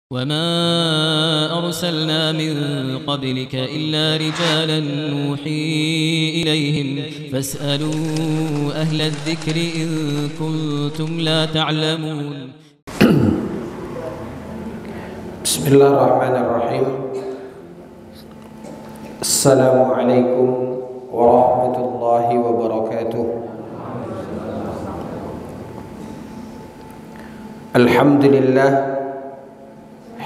وما أرسلنا من قبلك إلا رجالا نوحي إليهم فاسألوا أهل الذكر إن كنتم لا تعلمون. بسم الله الرحمن الرحيم. السلام عليكم ورحمة الله وبركاته. الحمد لله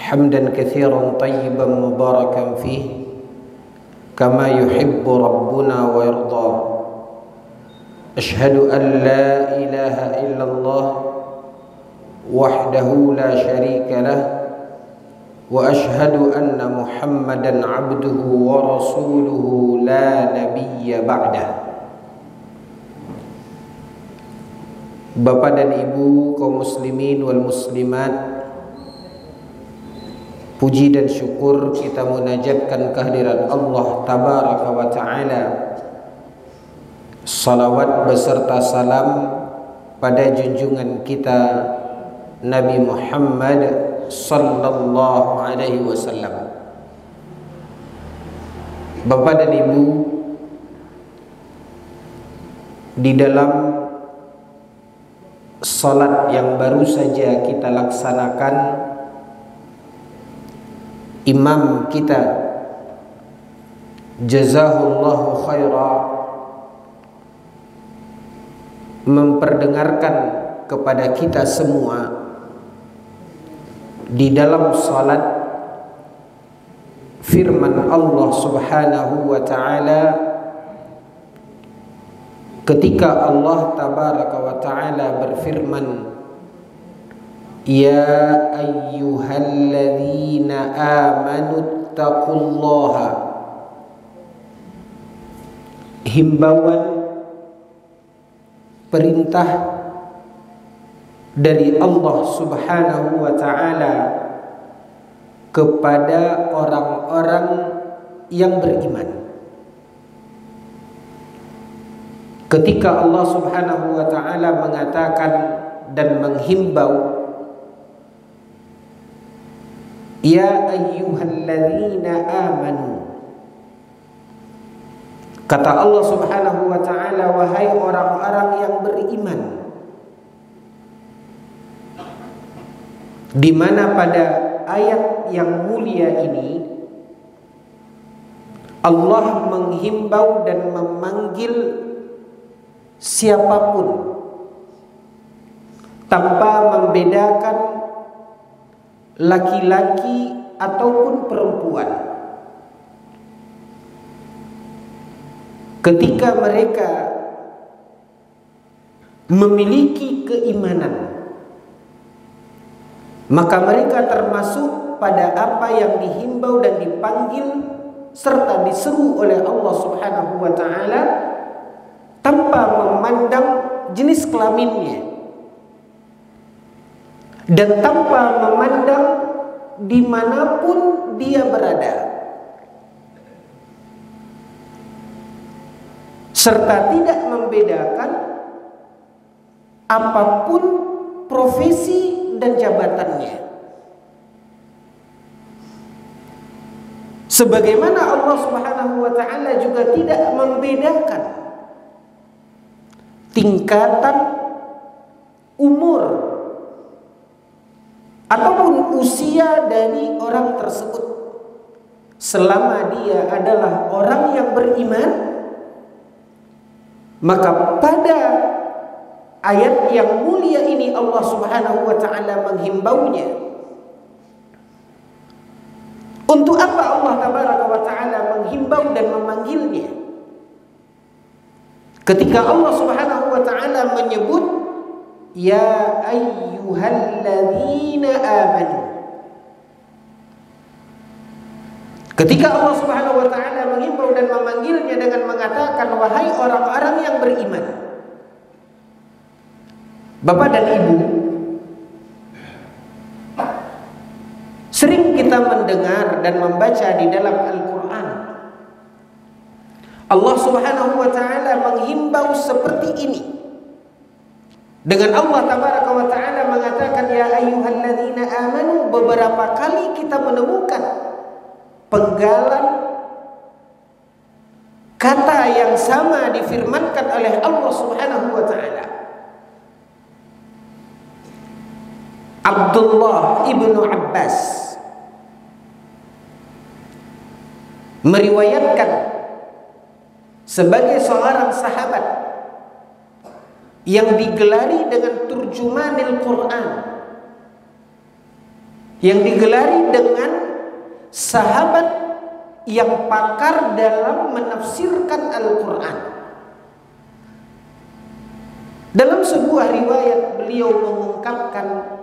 حمدا كثيرا طيبا مباركا فيه كما يحب ربنا ويرضى. أشهد أن لا إله إلا الله وحده لا شريك له وأشهد أن محمدا عبده ورسوله لا نبي بعده. Bapak dan Ibu kaum muslimin wal muslimat, puji dan syukur kita munajatkan kehadirat Allah Tabaraka wa Ta'ala. Salawat beserta salam pada junjungan kita Nabi Muhammad sallallahu alaihi wasallam. Bapak dan Ibu, di dalam salat yang baru saja kita laksanakan, imam kita jazahullahu khaira memperdengarkan kepada kita semua di dalam salat firman Allah Subhanahu wa ta'ala ketika Allah Tabaraka wa ta'ala berfirman, ya ayyuhalladzina amanu taqullaha. Himbauan, perintah dari Allah Subhanahu wa ta'ala kepada orang-orang yang beriman. Ketika Allah Subhanahu wa ta'ala mengatakan dan menghimbau, ya ayyuhalladzina amanu, kata Allah Subhanahu wa ta'ala, wahai orang-orang yang beriman. Di mana pada ayat yang mulia ini Allah menghimbau dan memanggil siapapun tanpa membedakan laki-laki ataupun perempuan. Ketika mereka memiliki keimanan, maka mereka termasuk pada apa yang dihimbau dan dipanggil serta diseru oleh Allah Subhanahu wa ta'ala tanpa memandang jenis kelaminnya dan tanpa memandang dimanapun dia berada, serta tidak membedakan apapun profesi dan jabatannya. Sebagaimana Allah Subhanahu wa ta'ala juga tidak membedakan tingkatan umur ataupun usia dari orang tersebut, selama dia adalah orang yang beriman. Maka pada ayat yang mulia ini Allah Subhanahu wa ta'ala menghimbaunya. Untuk apa Allah Tabaraka wa ta'ala menghimbau dan memanggilnya? Ketika Allah Subhanahu wa ta'ala menyebut ya ayyuhalladzina amanu, ketika Allah Subhanahu wa ta'ala menghimbau dan memanggilnya dengan mengatakan wahai orang-orang yang beriman. Bapak dan Ibu, sering kita mendengar dan membaca di dalam Al-Quran Allah Subhanahu wa ta'ala menghimbau seperti ini. Dengan Allah Tabaraka wa ta'ala mengatakan ya ayyuhalladzina amanu beberapa kali kita menemukan penggalan kata yang sama difirmankan oleh Allah Subhanahu wa taala. Abdullah ibnu Abbas meriwayatkan sebagai seorang sahabat yang digelari dengan turjumanil Quran, yang digelari dengan sahabat yang pakar dalam menafsirkan Al-Quran. Dalam sebuah riwayat beliau mengungkapkan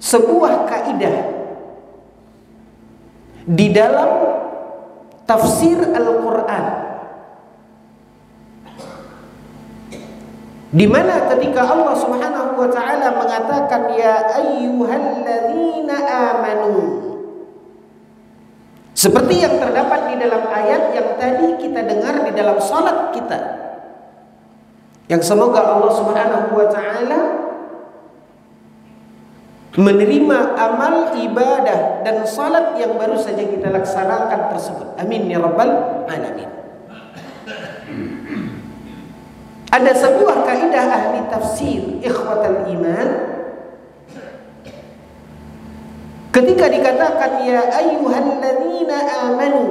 sebuah kaidah di dalam tafsir Al-Quran, di mana ketika Allah Subhanahu wa taala mengatakan ya ayyuhalladzina amanu, seperti yang terdapat di dalam ayat yang tadi kita dengar di dalam salat kita, yang semoga Allah Subhanahu wa taala menerima amal ibadah dan salat yang baru saja kita laksanakan tersebut. Amin ya rabbal alamin. Ada sebuah kaidah ahli tafsir ikhwatal iman, ketika dikatakan ya ayyuhalladzina amanu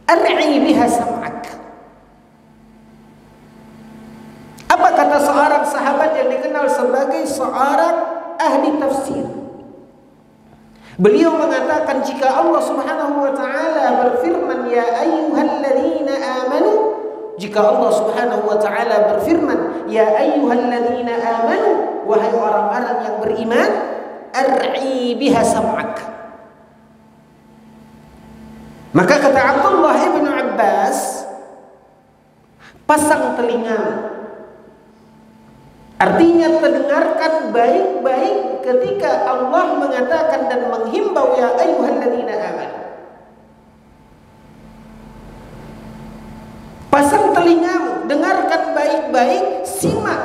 ar'i biha sam'ak. Apa kata seorang sahabat yang dikenal sebagai seorang ahli tafsir? Beliau mengatakan jika Allah Subhanahu wa taala berfirman ya ayyuhalladzina amanu, jika Allah Subhanahu wa taala berfirman ya ayyuhalladzina amanu, wahai orang-orang yang beriman, ar'i biha sam'ak, maka kata Abdullah ibn Abbas, pasang telinga. Artinya terdengarkan baik-baik ketika Allah mengatakan dan menghimbau ya ayyuhalladzina amanu. Pasang telingamu, dengarkan baik-baik, simak.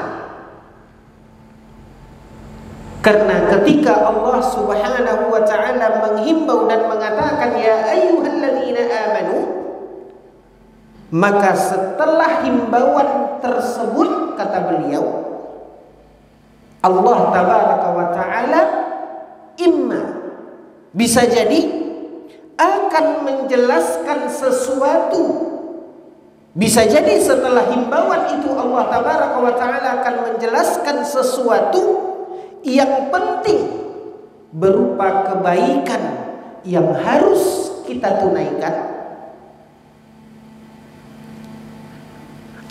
Karena ketika Allah Subhanahu wa taala menghimbau dan mengatakan ya ayyuhalladzina amanu, maka setelah himbauan tersebut kata beliau, Allah tabaraka wa ta'ala imma, bisa jadi akan menjelaskan sesuatu. Bisa jadi setelah himbauan itu Allah tabaraka wa ta'ala akan menjelaskan sesuatu yang penting berupa kebaikan yang harus kita tunaikan.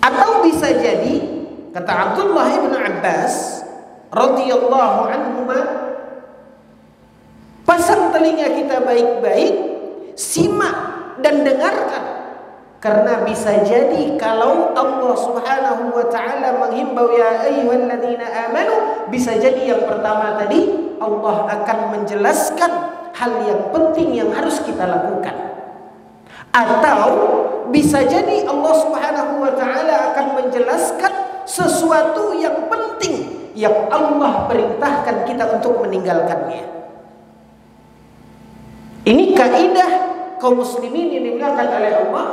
Atau bisa jadi, kata Abdullah ibn Abbas radhiyallahu anhuma, pasang telinga kita baik-baik, simak dan dengarkan. Karena bisa jadi kalau Allah Subhanahu wa taala menghimbau ya ayyuhalladzina amanu, bisa jadi yang pertama tadi Allah akan menjelaskan hal yang penting yang harus kita lakukan. Atau bisa jadi Allah Subhanahu wa taala akan menjelaskan sesuatu yang penting yang Allah perintahkan kita untuk meninggalkannya. Ini kaidah kaum muslimin yang dimuliakan oleh Allah,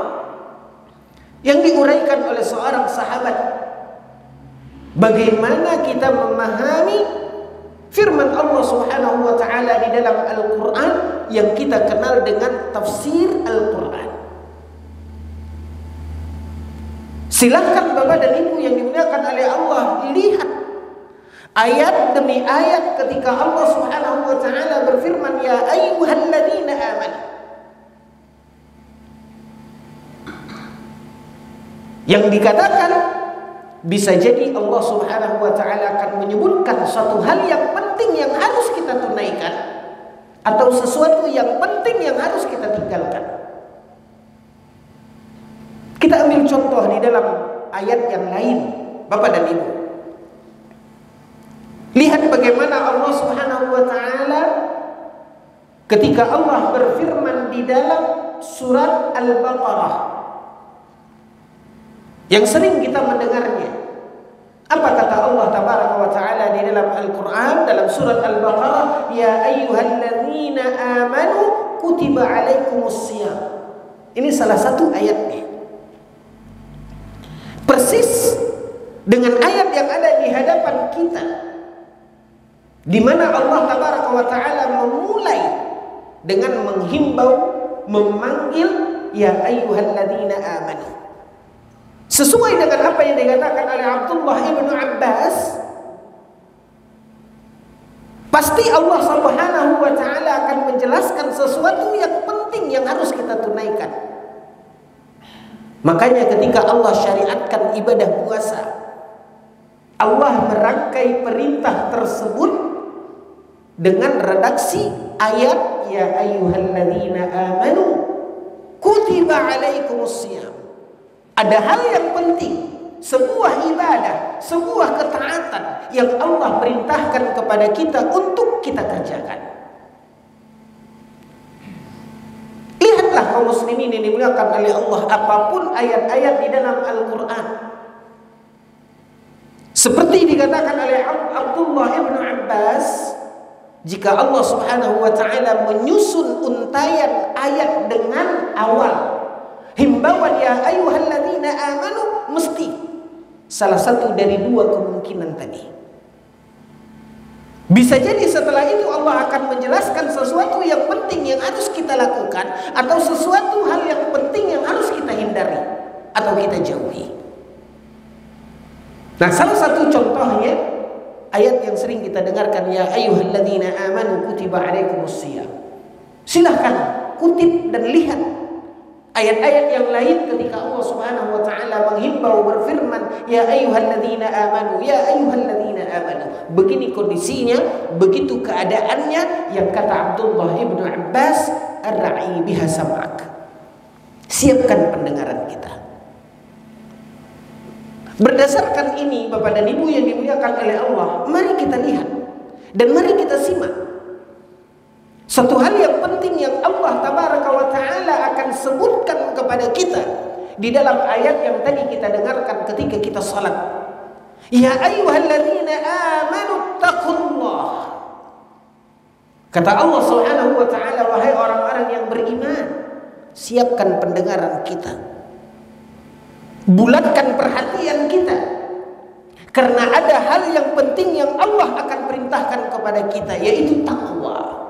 yang diuraikan oleh seorang sahabat. Bagaimana kita memahami firman Allah Subhanahu wa taala di dalam Al-Qur'an yang kita kenal dengan tafsir Al-Qur'an. Silahkan Bapak dan Ibu yang dimuliakan oleh Allah, lihat ayat demi ayat ketika Allah Subhanahu wa taala berfirman ya ayyuhalladzina amanu. Yang dikatakan bisa jadi Allah Subhanahu wa taala akan menyebutkan suatu hal yang penting yang harus kita tunaikan, atau sesuatu yang penting yang harus kita tinggalkan. Kita ambil contoh di dalam ayat yang lain, Bapak dan Ibu. Lihat bagaimana Allah Subhanahu wa taala ketika Allah berfirman di dalam surat Al-Baqarah yang sering kita mendengarnya. Apa kata Allah tabaraka wa taala di dalam Al-Qur'an dalam surat Al-Baqarah, ya ayyuhalladzina amanu kutiba alaikumusshiyam. Ini salah satu ayatnya. Persis dengan ayat yang ada di hadapan kita, di mana Allah tabaraka wa taala memulai dengan menghimbau, memanggil ya ayyuhalladzina amanu. Sesuai dengan apa yang dikatakan oleh Abdullah ibnu Abbas, pasti Allah subhanahu wa ta'ala akan menjelaskan sesuatu yang penting yang harus kita tunaikan. Makanya ketika Allah syariatkan ibadah puasa, Allah merangkai perintah tersebut dengan redaksi ayat ya ayyuhalladzina amanu kutiba alaikumusshiyam. Ada hal yang penting, sebuah ibadah, sebuah ketaatan yang Allah perintahkan kepada kita untuk kita kerjakan. Lihatlah kaum muslimin yang dimuliakan oleh Allah, apapun ayat-ayat di dalam Al-Quran, seperti dikatakan oleh Abdullah ibnu Abbas, jika Allah subhanahu wa ta'ala menyusun untayan ayat dengan awal himbauan ya ayyuhalladzina amanu, mesti salah satu dari dua kemungkinan tadi. Bisa jadi setelah itu Allah akan menjelaskan sesuatu yang penting yang harus kita lakukan, atau sesuatu hal yang penting yang harus kita hindari atau kita jauhi. Nah, salah satu contohnya ayat yang sering kita dengarkan ya ayyuhalladzina amanu kutiba alaikumusshiyam. Silahkan kutip dan lihat ayat-ayat yang lain ketika Allah subhanahu wa ta'ala menghimbau, berfirman ya ayyuhalladzina amanu, ya ayyuhalladzina amanu. Begini kondisinya, begitu keadaannya, yang kata Abdullah ibnu Abbas, ar-ra'i biha sam'ak. Siapkan pendengaran kita. Berdasarkan ini Bapak dan Ibu yang dimuliakan oleh Allah, mari kita lihat dan mari kita simak satu hal yang penting yang Allah tabaraka wa ta'ala akan sebutkan kepada kita di dalam ayat yang tadi kita dengarkan ketika kita salat. Ya ayyuhalladzina amanu taqullah. Kata Allah subhanahu wa ta'ala, wahai orang-orang yang beriman, siapkan pendengaran kita, bulatkan perhatian kita, karena ada hal yang penting yang Allah akan perintahkan kepada kita, yaitu takwa.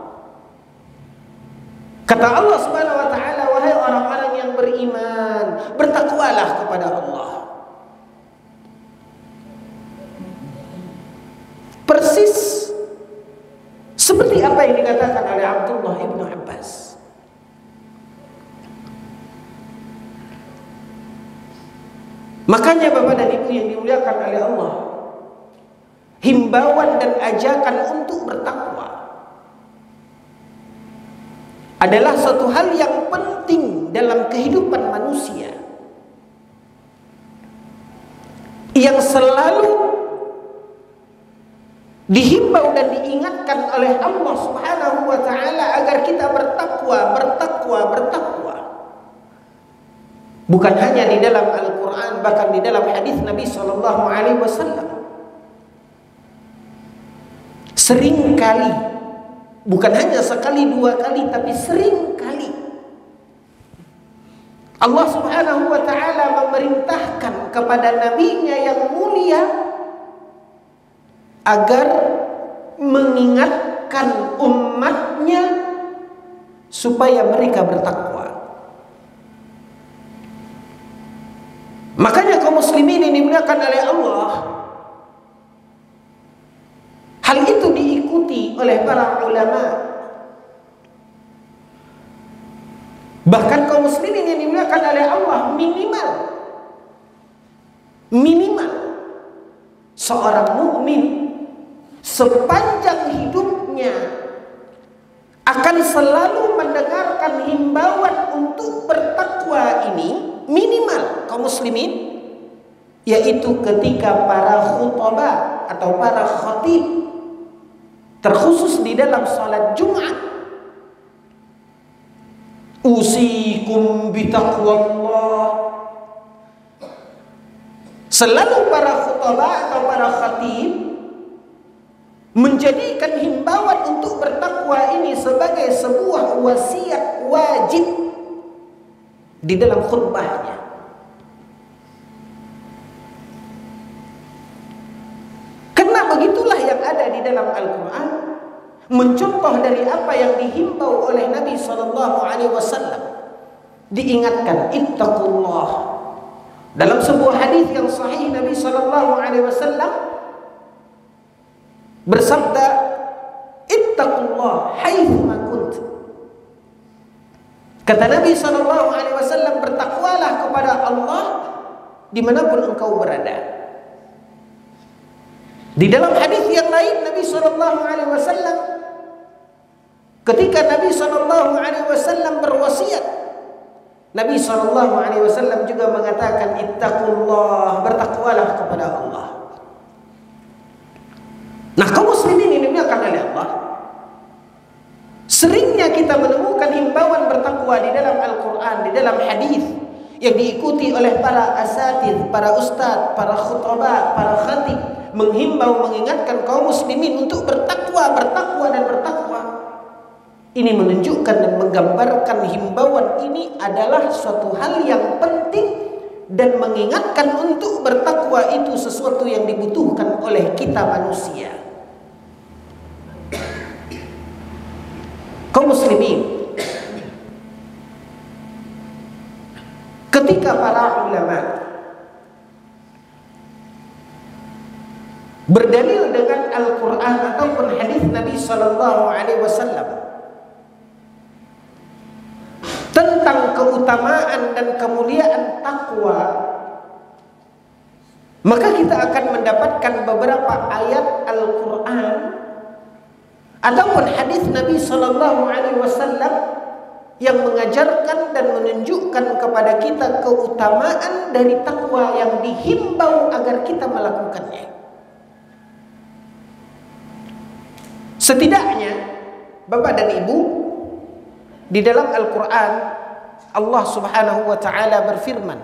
Kata Allah subhanahu wa ta'ala, wahai orang-orang yang beriman, bertakwalah kepada Allah. Persis seperti apa yang dikatakan oleh Abdullah ibnu Abbas. Makanya Bapak dan Ibu yang dimuliakan oleh Allah, himbauan dan ajakan untuk bertakwa adalah suatu hal yang penting dalam kehidupan manusia, yang selalu dihimbau dan diingatkan oleh Allah subhanahu wa ta'ala agar kita bertakwa. Bukan hanya di dalam Al-Quran, bahkan di dalam hadis Nabi SAW. Seringkali, bukan hanya sekali dua kali, tapi sering kali Allah subhanahu wa ta'ala memerintahkan kepada nabinya yang mulia agar mengingatkan umatnya supaya mereka bertakwa. Makanya kaum muslimin ini dimuliakan oleh Allah, hal itu diikuti oleh para ulama. Bahkan kaum muslimin yang dimuliakan oleh Allah, minimal seorang mukmin sepanjang hidupnya akan selalu mendengarkan himbauan untuk bertakwa ini, minimal kaum muslimin, yaitu ketika para khutbah atau para khatib, terkhusus di dalam salat Jumat, usikum bitaqwallah, Selalu para khutbah atau para khatib menjadikan himbauan untuk bertakwa ini sebagai sebuah wasiat wajib di dalam khutbahnya. Karena begitulah yang ada di dalam Al-Quran, mencontoh dari apa yang dihimbau oleh Nabi SAW. Diingatkan, ittaqullah. Dalam sebuah hadis yang sahih, Nabi SAW bersabda, ittaqullah haitsuma kunt. Kata Nabi SAW, bertakwalah kepada Allah dimanapun engkau berada. Di dalam hadis yang lain, Nabi SAW, ketika Nabi SAW berwasiat, Nabi SAW juga mengatakan, ittaqullah, bertakwalah kepada Allah. Nah, kaum muslimin ini dimuliakan oleh Allah. Seringnya kita menemukan himbauan bertakwa di dalam Al-Quran, di dalam hadis yang diikuti oleh para asatidz, para ustadz, para khutbah, para khatib, menghimbau, mengingatkan kaum muslimin untuk bertakwa, bertakwa dan bertakwa. Ini menunjukkan dan menggambarkan himbauan ini adalah suatu hal yang penting, dan mengingatkan untuk bertakwa itu sesuatu yang dibutuhkan oleh kita manusia. Kaum muslimin, ketika para ulama berdalil dengan Al-Quran ataupun hadis Nabi SAW tentang keutamaan dan kemuliaan takwa, maka kita akan mendapatkan beberapa ayat Al-Quran ataupun hadis Nabi SAW yang mengajarkan dan menunjukkan kepada kita keutamaan dari takwa yang dihimbau agar kita melakukannya. Setidaknya, Bapak dan Ibu, di dalam Al-Quran Allah Subhanahu wa ta'ala berfirman,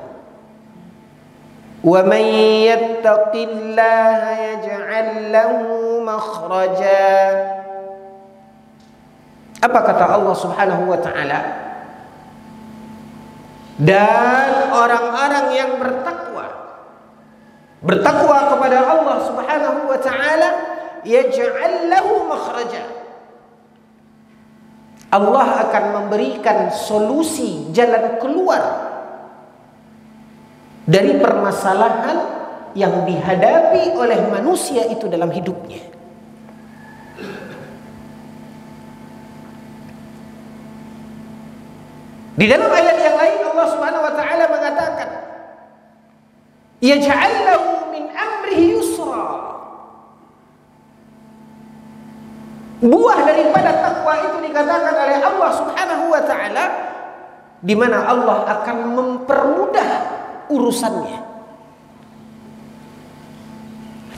"Wa man yattaqillaha yaj'al lahu makhraja." Apa kata Allah Subhanahu wa ta'ala? Dan orang-orang yang bertakwa kepada Allah Subhanahu wa ta'ala, yaj'al lahu makhraja. Allah akan memberikan solusi, jalan keluar dari permasalahan yang dihadapi oleh manusia itu dalam hidupnya. Di dalam ayat yang lain Allah Subhanahu wa ta'ala mengatakan, yaj'al lahu min amrihi yusra. Buah daripada takwa itu dikatakan oleh Allah Subhanahu wa ta'ala, di mana Allah akan mempermudah urusannya.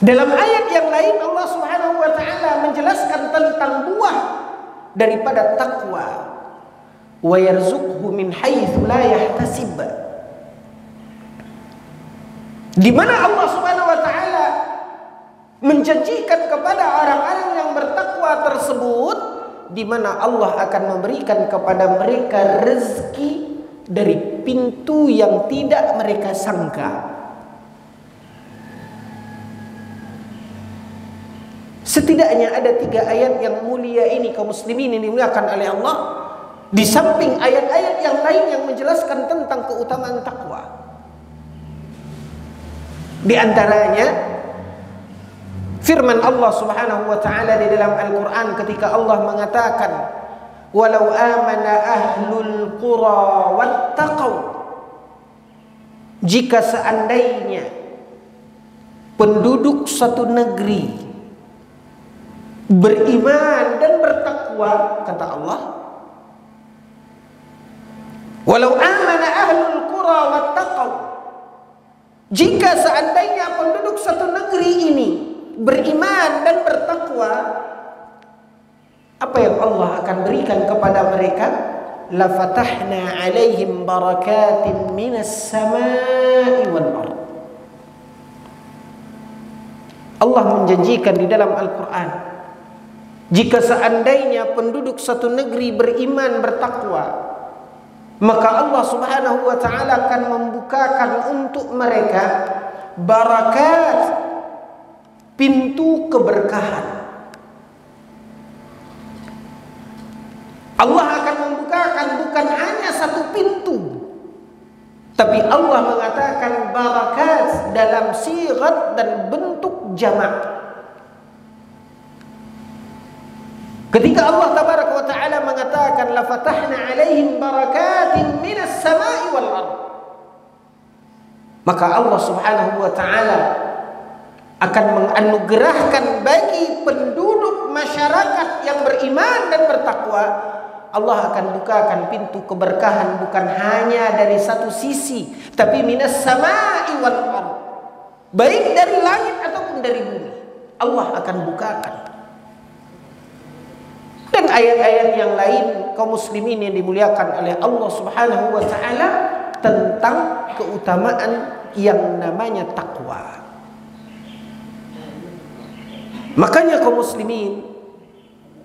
Dalam ayat yang lain Allah Subhanahu wa ta'ala menjelaskan tentang buah daripada takwa, wa yarzuqhu min haitsu la yahtasib. Di mana Allah Subhanahu wa ta'ala menjanjikan kepada orang-orang yang bertakwa tersebut, di mana Allah akan memberikan kepada mereka rezeki dari pintu yang tidak mereka sangka. Setidaknya ada 3 ayat yang mulia ini, kaum muslimin yang dimuliakan oleh Allah, di samping ayat-ayat yang lain yang menjelaskan tentang keutamaan takwa. Di antaranya firman Allah Subhanahu wa ta'ala di dalam Al-Quran ketika Allah mengatakan, walau amana ahlul qura wattaqau, jika seandainya penduduk satu negeri beriman dan bertakwa, kata Allah, walau amana ahlul qura wattaqau, jika seandainya penduduk satu negeri ini beriman dan bertakwa, apa yang Allah akan berikan kepada mereka? La fatahna alaihim barakatin minas samai wal ard. Allah menjanjikan di dalam Al-Quran, jika seandainya penduduk satu negeri beriman bertakwa, maka Allah Subhanahu wa ta'ala akan membukakan untuk mereka barakat, pintu keberkahan. Allah akan membukakan bukan hanya satu pintu, tapi Allah mengatakan barakat dalam sigat dan bentuk jamak. Ketika Allah tabaraka wa ta'ala mengatakan la fatahna alaihim barakatin minas sama'i wal ard, maka Allah Subhanahu wa ta'ala akan menganugerahkan bagi penduduk masyarakat yang beriman dan bertakwa, Allah akan bukakan pintu keberkahan bukan hanya dari satu sisi, tapi minas sama'i wal ard, baik dari langit ataupun dari bumi, Allah akan bukakan. Dan ayat-ayat yang lain kaum muslimin yang dimuliakan oleh Allah Subhanahu wa ta'ala tentang keutamaan yang namanya takwa. Makanya kaum muslimin,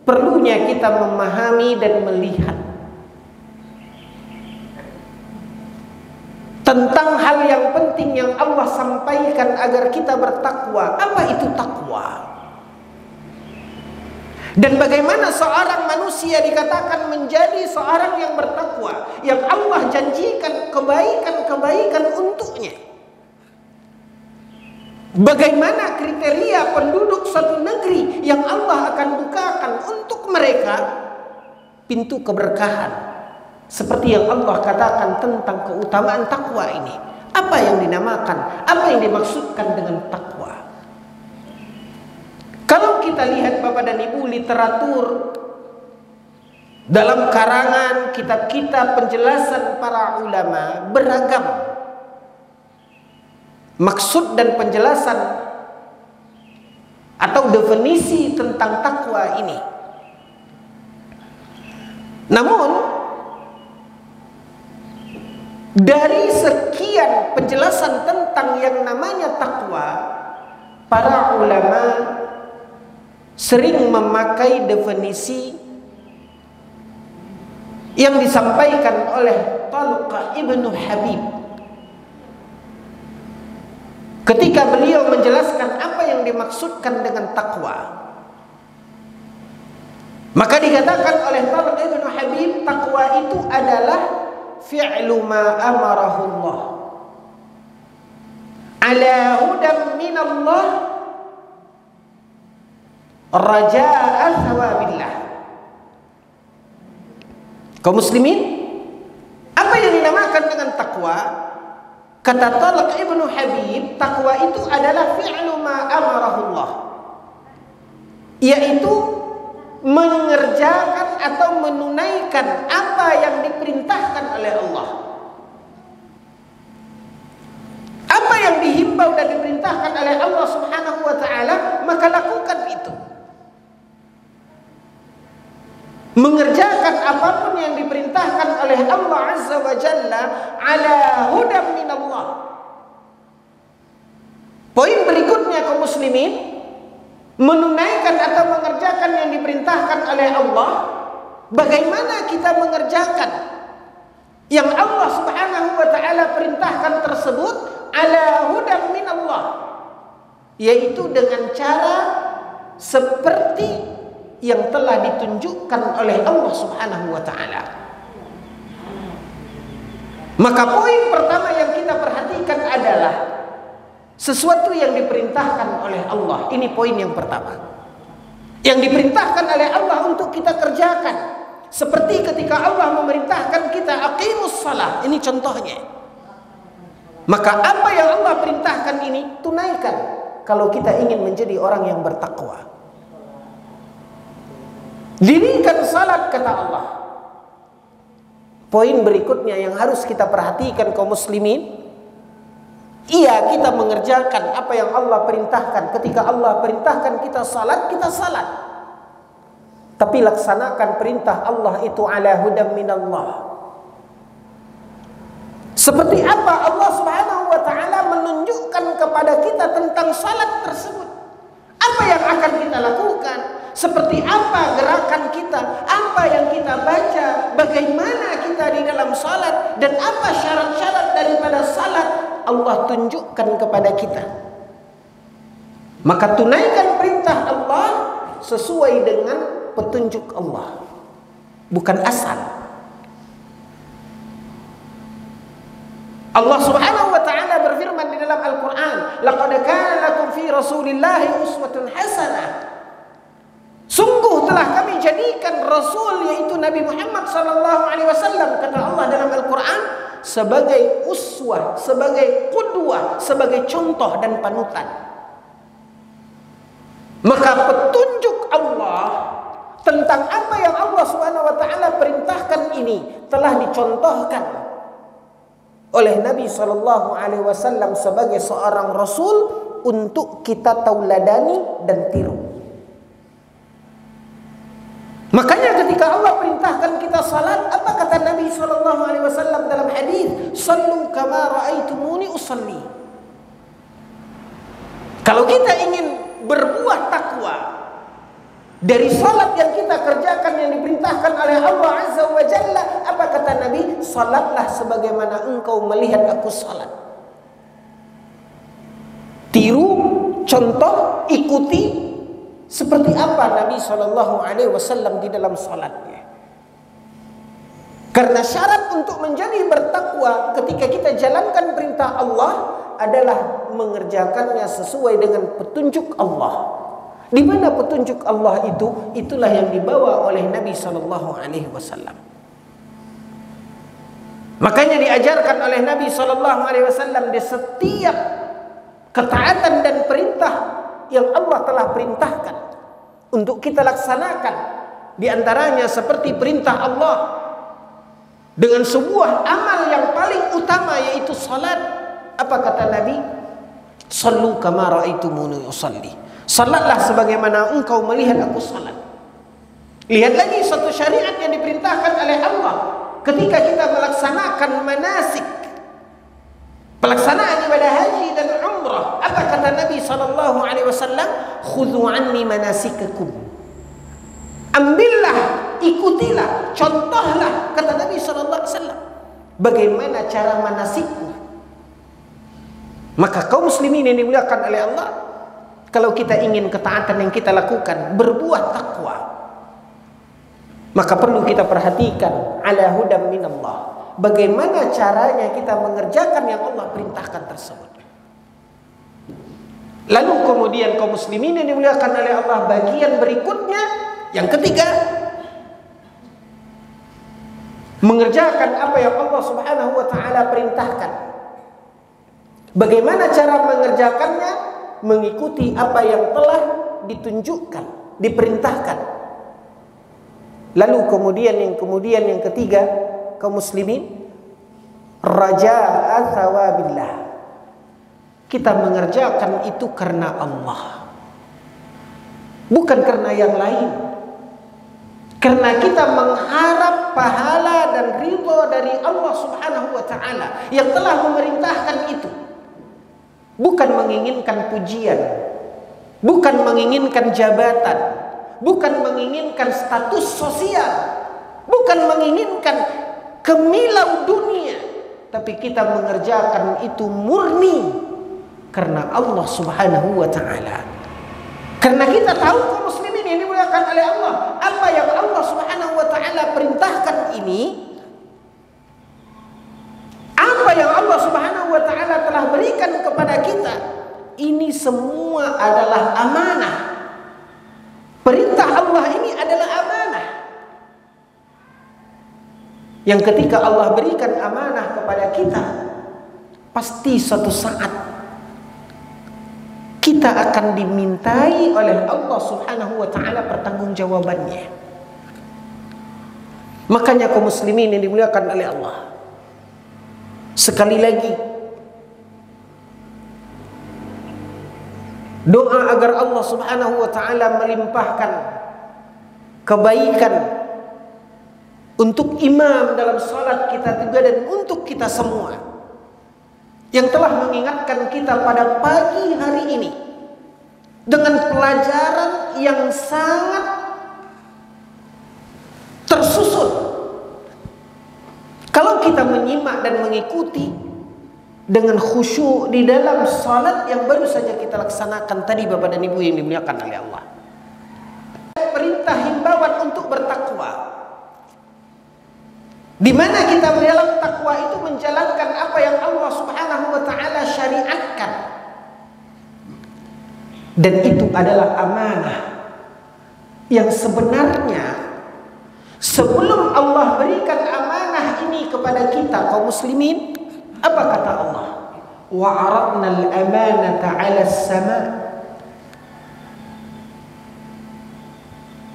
perlunya kita memahami dan melihat tentang hal yang penting yang Allah sampaikan agar kita bertakwa. Apa itu takwa? Dan bagaimana seorang manusia dikatakan menjadi seorang yang bertakwa, yang Allah janjikan kebaikan-kebaikan untuknya? Bagaimana kriteria penduduk satu negeri yang Allah akan bukakan untuk mereka pintu keberkahan, seperti yang Allah katakan tentang keutamaan takwa ini? Apa yang dinamakan, apa yang dimaksudkan dengan takwa? Kalau kita lihat Bapak dan Ibu literatur dalam karangan kitab-kitab penjelasan para ulama beragam maksud dan penjelasan atau definisi tentang takwa ini. Namun dari sekian penjelasan tentang yang namanya takwa, para ulama sering memakai definisi yang disampaikan oleh Talq ibnu Habib ketika beliau menjelaskan apa yang dimaksudkan dengan takwa. Maka dikatakan oleh Talq ibnu Habib, takwa itu adalah fi'lu ma amarahu Allah ala hudan minallah raja'a thawabillah. Kaum muslimin, apa yang dinamakan dengan takwa? Kata Talq ibnu Habib, takwa itu adalah fi'lu ma amarahullah, yaitu mengerjakan atau menunaikan apa yang diperintahkan oleh Allah. Apa yang dihimbau dan diperintahkan oleh Allah Subhanahu wa ta'ala, maka lakukan itu. Mengerjakan apapun yang diperintahkan oleh Allah Azza wa Jalla ala hudan minallah. Poin berikutnya kaum muslimin, menunaikan atau mengerjakan yang diperintahkan oleh Allah. Bagaimana kita mengerjakan yang Allah Subhanahu wa ta'ala perintahkan tersebut ala hudan minallah, yaitu dengan cara seperti yang telah ditunjukkan oleh Allah Subhanahu wa ta'ala. Maka poin pertama yang kita perhatikan adalah sesuatu yang diperintahkan oleh Allah. Ini poin yang pertama, yang diperintahkan oleh Allah untuk kita kerjakan. Seperti ketika Allah memerintahkan kita aqimus salah, ini contohnya. Maka apa yang Allah perintahkan ini tunaikan kalau kita ingin menjadi orang yang bertakwa. Dirikan salat, kata Allah. Poin berikutnya yang harus kita perhatikan kaum muslimin, iya, kita mengerjakan apa yang Allah perintahkan. Ketika Allah perintahkan kita salat, kita salat. Tapi laksanakan perintah Allah itu ala hudan minallah. Seperti apa Allah Subhanahu wa ta'ala menunjukkan kepada kita tentang salat tersebut. Apa yang akan kita lakukan? Seperti apa gerakan kita? Apa yang kita baca? Bagaimana kita di dalam salat? Dan apa syarat-syarat daripada salat? Allah tunjukkan kepada kita. Maka tunaikan perintah Allah sesuai dengan petunjuk Allah, bukan asal. Allah Subhanahu wa taala berfirman di dalam Al-Qur'an, "Laqad kana lakum fi Rasulillahi uswatun hasanah." Sungguh telah kami jadikan Rasul, yaitu Nabi Muhammad sallallahu alaihi wasallam, kata Allah dalam Al-Qur'an, sebagai uswah, sebagai qudwah, sebagai contoh dan panutan. Maka petunjuk Allah tentang apa yang Allah Subhanahu wa taala perintahkan ini telah dicontohkan oleh Nabi sallallahu alaihi wasallam sebagai seorang rasul untuk kita tauladani dan tiru. Makanya ketika Allah perintahkan kita salat, apa kata Nabi sallallahu alaihi wasallam dalam hadis? "Shallu kama raaitumuni usalli." Kalau kita ingin berbuah takwa dari salat yang kita kerjakan yang diperintahkan oleh Allah Azza wa Jalla, apa kata Nabi? Salatlah sebagaimana engkau melihat aku salat. Tiru, contoh, ikuti seperti apa Nabi Shallallahu Alaihi Wasallam di dalam salatnya. Karena syarat untuk menjadi bertakwa ketika kita jalankan perintah Allah adalah mengerjakannya sesuai dengan petunjuk Allah. Di mana petunjuk Allah itu? Itulah yang dibawa oleh Nabi Sallallahu Alaihi Wasallam. Makanya diajarkan oleh Nabi Sallallahu Alaihi Wasallam di setiap ketaatan dan perintah yang Allah telah perintahkan untuk kita laksanakan. Di antaranya seperti perintah Allah dengan sebuah amal yang paling utama, yaitu salat. Apa kata Nabi? Sallu kama raaitumuni usalli. Salatlah sebagaimana engkau melihat aku salat. Lihat lagi satu syariat yang diperintahkan oleh Allah ketika kita melaksanakan manasik, pelaksanaan ibadah haji dan umrah. Apa kata Nabi sallallahu alaihi wasallam? Khudhu anni manasikakum. Ambillah, ikutilah, contohlah, kata Nabi sallallahu alaihi wasallam, bagaimana cara manasikku. Maka kaum muslimin yang dimuliakan oleh Allah, kalau kita ingin ketaatan yang kita lakukan berbuah takwa, maka perlu kita perhatikan ala hudam minallah, bagaimana caranya kita mengerjakan yang Allah perintahkan tersebut. Lalu kemudian kaum muslimin yang dimuliakan oleh Allah, bagian berikutnya yang ketiga, mengerjakan apa yang Allah Subhanahu wa taala perintahkan. Bagaimana cara mengerjakannya? Mengikuti apa yang telah ditunjukkan, diperintahkan. Lalu kemudian yang ketiga, kaum muslimin, raja'a thawabillah. Kita mengerjakan itu karena Allah, bukan karena yang lain. Karena kita mengharap pahala dan ridho dari Allah Subhanahu wa taala yang telah memerintahkan itu. Bukan menginginkan pujian, bukan menginginkan jabatan, bukan menginginkan status sosial, bukan menginginkan kemilau dunia, tapi kita mengerjakan itu murni karena Allah Subhanahu wa taala. Karena kita tahu kaum muslimin yang dimuliakan oleh Allah, apa yang Allah Subhanahu wa taala perintahkan ini, apa yang Allah Subhanahu wa taala telah berikan kepada kita, ini semua adalah amanah. Perintah Allah ini adalah amanah yang ketika Allah berikan amanah kepada kita, pasti suatu saat kita akan dimintai oleh Allah Subhanahu wa taala pertanggungjawabannya. Makanya kaum muslimin yang dimuliakan oleh Allah, sekali lagi doa agar Allah Subhanahu wa taala melimpahkan kebaikan untuk imam dalam salat kita juga dan untuk kita semua yang telah mengingatkan kita pada pagi hari ini dengan pelajaran yang sangat tersusun. Kalau kita menyimak dan mengikuti dengan khusyuk di dalam salat yang baru saja kita laksanakan tadi, Bapak dan Ibu yang dimuliakan oleh Allah. Perintah himbauan untuk bertakwa, di mana kita dalam takwa itu menjalankan apa yang Allah Subhanahu wa taala syariatkan. Dan itu adalah amanah yang sebenarnya sebelum Allah berikan amanah ini kepada kita kaum muslimin, apa kata Allah? Wa 'aradna al-amanata 'ala as-sama'.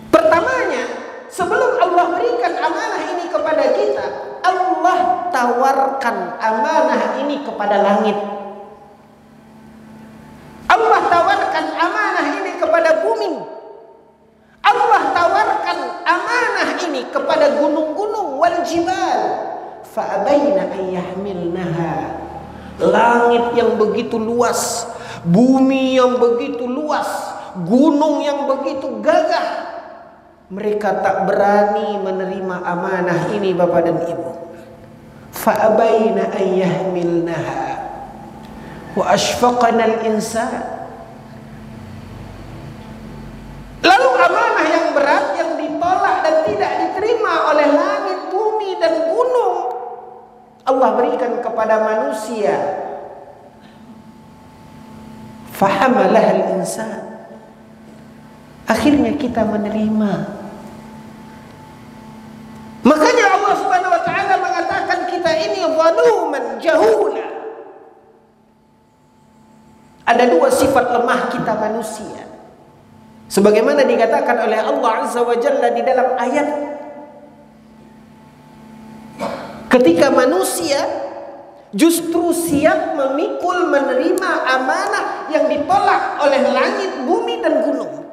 Pertamanya, sebelum Allah berikan amanah ini kepada kita, Allah tawarkan amanah ini kepada langit. Allah tawarkan amanah ini kepada bumi. Allah tawarkan amanah ini kepada gunung-gunung wal jibal. Fa'abaina an yahmilnaha. Langit yang begitu luas, bumi yang begitu luas, gunung yang begitu gagah, mereka tak berani menerima amanah ini, Bapak dan Ibu. Fa'abaina an yahmilnaha wa ashfaqana al-insan. Lalu amanah yang berat yang ditolak dan tidak diterima oleh langit, bumi dan gunung, Allah berikan kepada manusia. Fahamalah al-insan. Akhirnya kita menerima. Makanya Allah Subhanahu wa taala mengatakan kita ini zaluman jahula. Ada dua sifat lemah kita manusia, sebagaimana dikatakan oleh Allah Azza wa Jalla di dalam ayat, ketika manusia justru siap memikul menerima amanah yang ditolak oleh langit, bumi dan gunung.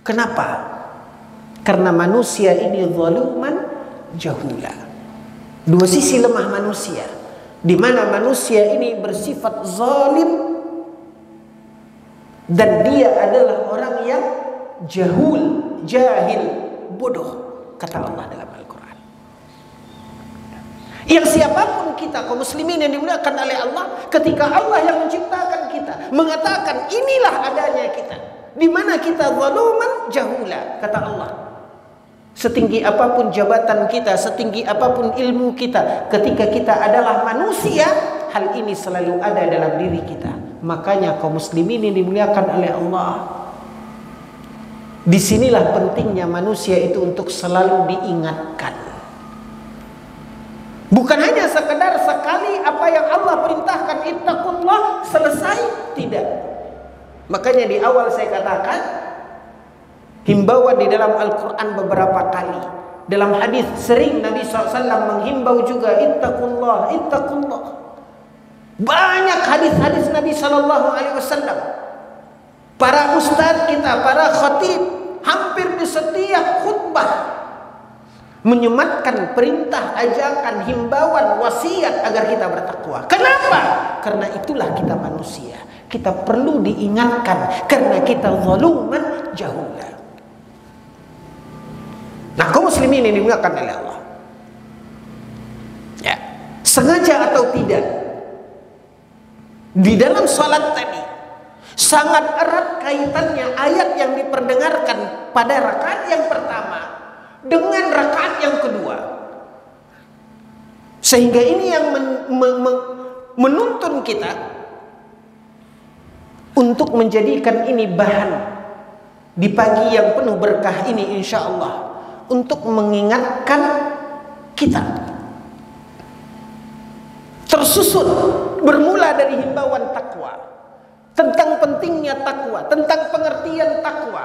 Kenapa? Karena manusia ini zaluman jahula. Dua sisi lemah manusia, di mana manusia ini bersifat zalim dan dia adalah orang yang jahul, jahil, bodoh, kata Allah dalam Al-Quran. Yang siapapun kita kaum muslimin yang dimuliakan oleh Allah, ketika Allah yang menciptakan kita mengatakan inilah adanya kita, di mana kita zaluman jahula, kata Allah. Setinggi apapun jabatan kita, setinggi apapun ilmu kita, ketika kita adalah manusia, hal ini selalu ada dalam diri kita. Makanya kaum muslimin yang dimuliakan oleh Allah, disinilah pentingnya manusia itu untuk selalu diingatkan. Bukan hanya sekedar sekali apa yang Allah perintahkan, ittaqullah, selesai, tidak. Makanya di awal saya katakan, himbauan di dalam Al-Quran beberapa kali. Dalam hadis sering Nabi SAW menghimbau juga, ittaqullah, ittaqullah. Banyak hadis-hadis Nabi SAW. Para ustaz kita, para khatib, hampir di setiap khutbah menyematkan perintah, ajakan, himbauan, wasiat agar kita bertakwa. Kenapa? Karena itulah kita manusia. Kita perlu diingatkan karena kita zaluman jahula. Nah, kaum muslimin ini dimuliakan oleh Allah, ya, sengaja atau tidak, di dalam salat tadi sangat erat kaitannya ayat yang diperdengarkan pada rakaat yang pertama dengan rakaat yang kedua, sehingga ini yang menuntun kita untuk menjadikan ini bahan di pagi yang penuh berkah ini, insya Allah, untuk mengingatkan kita. Tersusun bermula dari himbauan takwa, tentang pentingnya takwa, tentang pengertian takwa,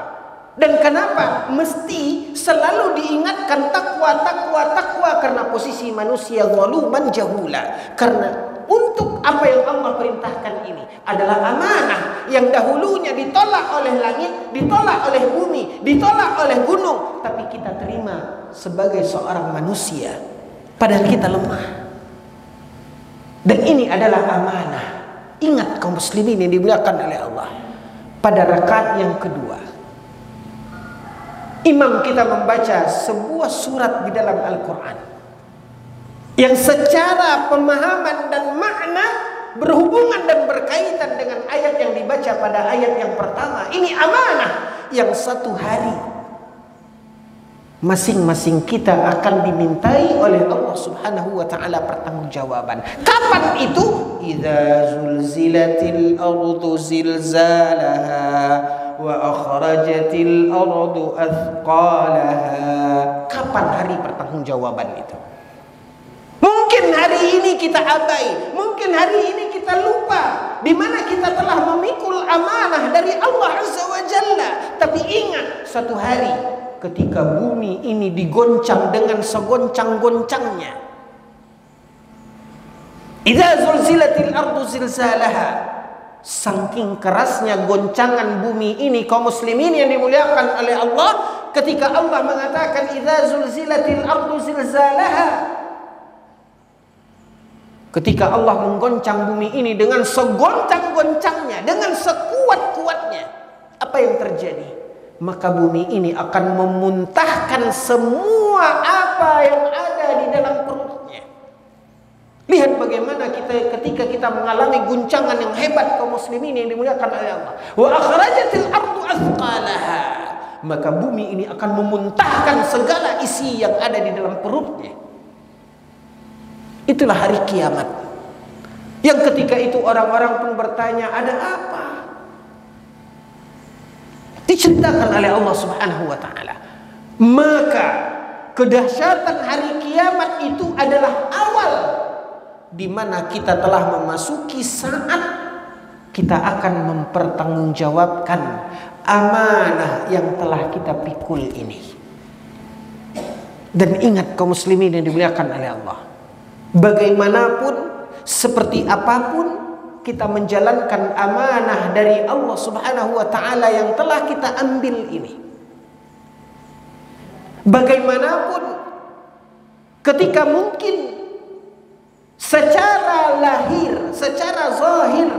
dan kenapa mesti selalu diingatkan takwa, takwa, takwa, karena posisi manusia zaluman jahula. Karena untuk apa yang Allah perintahkan ini adalah amanah yang dahulunya ditolak oleh langit, ditolak oleh bumi, ditolak oleh gunung, tapi kita terima sebagai seorang manusia padahal kita lemah. Dan ini adalah amanah. Ingat kaum muslimin yang dimuliakan oleh Allah, pada rakaat yang kedua, imam kita membaca sebuah surat di dalam Al-Quran yang secara pemahaman dan makna berhubungan dan berkaitan dengan ayat yang dibaca pada ayat yang pertama. Ini amanah yang satu hari masing-masing kita akan dimintai oleh Allah Subhanahu wa taala pertanggungjawaban. Kapan itu? Idza zulzilatil ardu zilzalaha wa akhrajatil ardu athqalaha. Kapan hari pertanggungjawaban itu? Mungkin hari ini kita abai, mungkin hari ini kita lupa di mana kita telah memikul amanah dari Allah Azza wa Jalla. Tapi ingat, suatu hari ketika bumi ini digoncang dengan segoncang-goncangnya. Idza zulzilatil ardu zilzalaha. Saking kerasnya goncangan bumi ini, kaum muslimin yang dimuliakan oleh Allah, ketika Allah mengatakan idza zulzilatil ardu zilzalaha, ketika Allah menggoncang bumi ini dengan segoncang-goncangnya, dengan sekuat-kuatnya, apa yang terjadi? Maka bumi ini akan memuntahkan semua apa yang ada di dalam perutnya. Lihat bagaimana ketika kita mengalami guncangan yang hebat, kaum muslimin yang dimuliakan oleh Allah. Wa akhrajatil ardu athqalaha. Maka bumi ini akan memuntahkan segala isi yang ada di dalam perutnya. Itulah hari kiamat. Yang ketika itu orang-orang pun bertanya, ada apa? Diceritakan oleh Allah Subhanahu wa taala. Maka kedahsyatan hari kiamat itu adalah awal di mana kita telah memasuki saat kita akan mempertanggungjawabkan amanah yang telah kita pikul ini. Dan ingat kaum muslimin yang dimuliakan oleh Allah, bagaimanapun, seperti apapun kita menjalankan amanah dari Allah Subhanahu wa taala yang telah kita ambil ini, bagaimanapun ketika mungkin secara lahir, secara zahir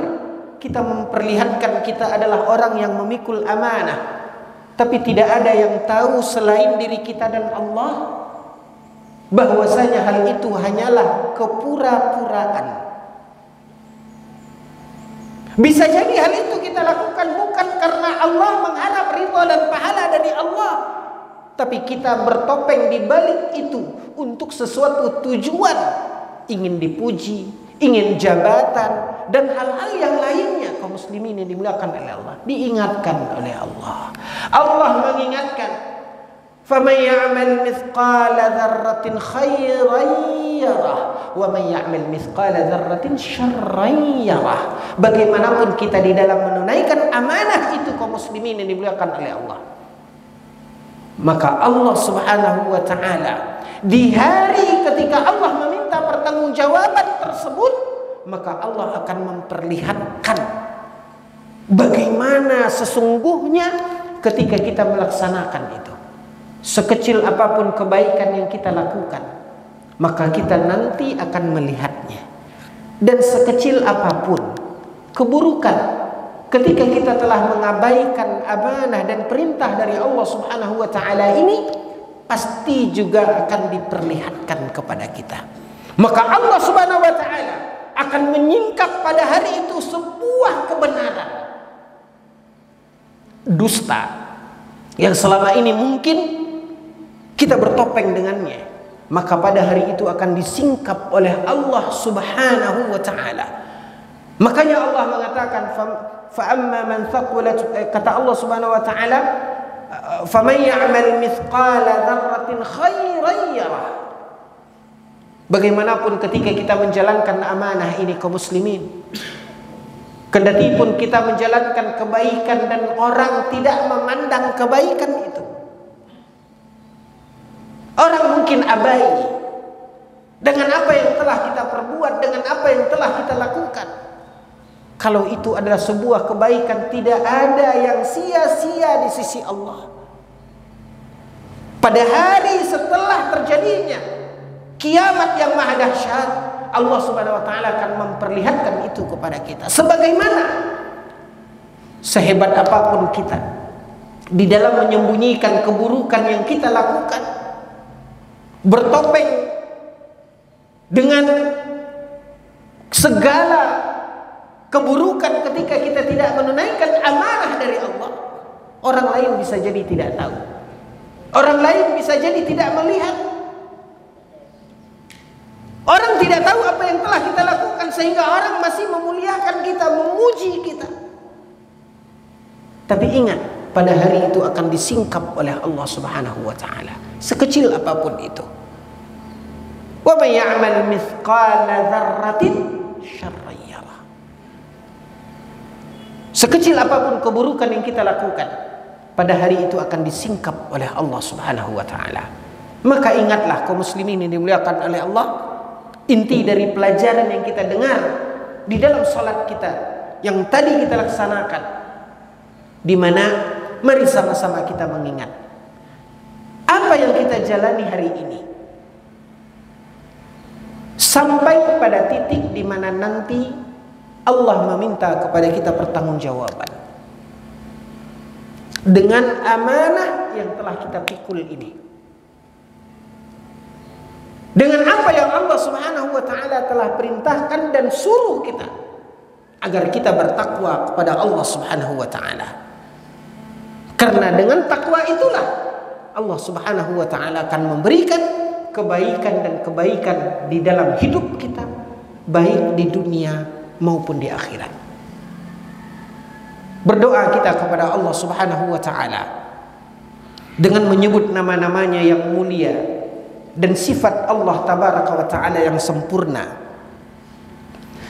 kita memperlihatkan kita adalah orang yang memikul amanah, tapi tidak ada yang tahu selain diri kita dan Allah bahwasanya hal itu hanyalah kepura-puraan. Bisa jadi hal itu kita lakukan bukan karena Allah mengharap ridha dan pahala dari Allah, tapi kita bertopeng di balik itu untuk sesuatu tujuan, ingin dipuji, ingin jabatan, dan hal-hal yang lainnya. Kaum muslimin yang dimuliakan oleh Allah, diingatkan oleh Allah. Allah mengingatkan, "Faman ya'mal mithqala dzarratin khairan yarah, wa man ya'mal mithqala dzarratin syarran yarah." Bagaimanapun kita di dalam menunaikan amanah itu, kaum muslimin yang dimuliakan oleh Allah, maka Allah Subhanahu wa taala di hari ketika Allah meminta pertanggungjawaban tersebut, maka Allah akan memperlihatkan bagaimana sesungguhnya ketika kita melaksanakan itu. Sekecil apapun kebaikan yang kita lakukan, maka kita nanti akan melihatnya. Dan sekecil apapun keburukan, ketika kita telah mengabaikan amanah dan perintah dari Allah Subhanahu wa taala ini, pasti juga akan diperlihatkan kepada kita. Maka Allah Subhanahu wa taala akan menyingkap pada hari itu sebuah kebenaran, dusta yang selama ini mungkin kita bertopeng dengannya, maka pada hari itu akan disingkap oleh Allah Subhanahu wa taala. Makanya Allah mengatakan, fa amma man thaqulat, kata Allah Subhanahu wa taala, faman ya'mal mithqala dzarratin khairan yarah. Bagaimanapun ketika kita menjalankan amanah ini, kaum muslimin, kendati pun kita menjalankan kebaikan dan orang tidak memandang kebaikan itu, orang mungkin abai dengan apa yang telah kita perbuat, dengan apa yang telah kita lakukan. Kalau itu adalah sebuah kebaikan, tidak ada yang sia-sia di sisi Allah. Pada hari setelah terjadinya kiamat yang maha dahsyat, Allah Subhanahu wa taala akan memperlihatkan itu kepada kita. Sebagaimana sehebat apapun kita di dalam menyembunyikan keburukan yang kita lakukan, bertopeng dengan segala keburukan ketika kita tidak menunaikan amanah dari Allah, orang lain bisa jadi tidak tahu, orang lain bisa jadi tidak melihat, orang tidak tahu apa yang telah kita lakukan, sehingga orang masih memuliakan kita, memuji kita. Tapi ingat, pada hari itu akan disingkap oleh Allah Subhanahu wa taala, sekecil apapun itu. Wa may ya'mal mithqala dzarratin syarran yarah. Sekecil apapun keburukan yang kita lakukan, pada hari itu akan disingkap oleh Allah Subhanahu wa taala. Maka ingatlah kaum muslimin yang dimuliakan oleh Allah, inti dari pelajaran yang kita dengar di dalam salat kita yang tadi kita laksanakan, di mana mari sama-sama kita mengingat apa yang kita jalani hari ini, sampai pada titik di mana nanti Allah meminta kepada kita pertanggungjawaban dengan amanah yang telah kita pikul ini, dengan apa yang Allah Subhanahu wa taala telah perintahkan dan suruh kita agar kita bertakwa kepada Allah Subhanahu wa taala. Karena dengan takwa itulah Allah Subhanahu wa taala akan memberikan kebaikan dan kebaikan di dalam hidup kita, baik di dunia maupun di akhirat. Berdoa kita kepada Allah Subhanahu wa taala dengan menyebut nama-namanya yang mulia dan sifat Allah tabaraka wa taala yang sempurna.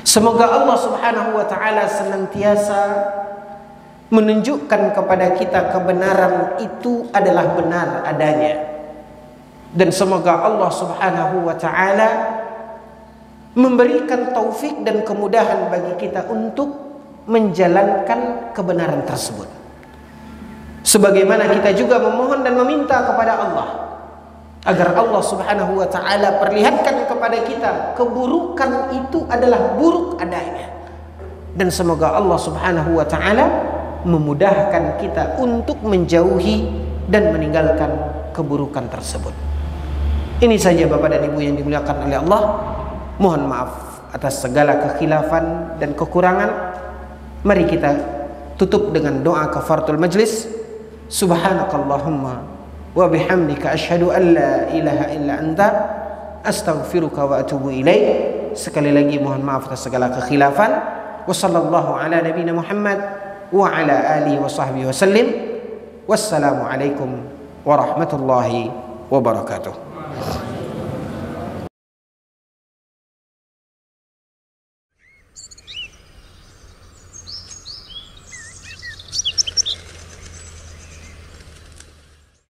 Semoga Allah Subhanahu wa taala senantiasa menunjukkan kepada kita kebenaran itu adalah benar adanya, dan semoga Allah Subhanahu wa taala memberikan taufik dan kemudahan bagi kita untuk menjalankan kebenaran tersebut. Sebagaimana kita juga memohon dan meminta kepada Allah agar Allah Subhanahu wa taala perlihatkan kepada kita keburukan itu adalah buruk adanya, dan semoga Allah Subhanahu wa taala memudahkan kita untuk menjauhi dan meninggalkan keburukan tersebut. Ini saja Bapak dan Ibu yang dimuliakan oleh Allah. Mohon maaf atas segala kekhilafan dan kekurangan. Mari kita tutup dengan doa kafaratul majlis. Subhanakallahumma wa bihamdika asyhadu an la ilaha illa anta astaghfiruka wa atubu ilaik. Sekali lagi mohon maaf atas segala kekhilafan. Wa sallallahu ala nabiyina Muhammad wa ala alihi wa sahbihi wa sallim. Wassalamu alaikum warahmatullahi wabarakatuh.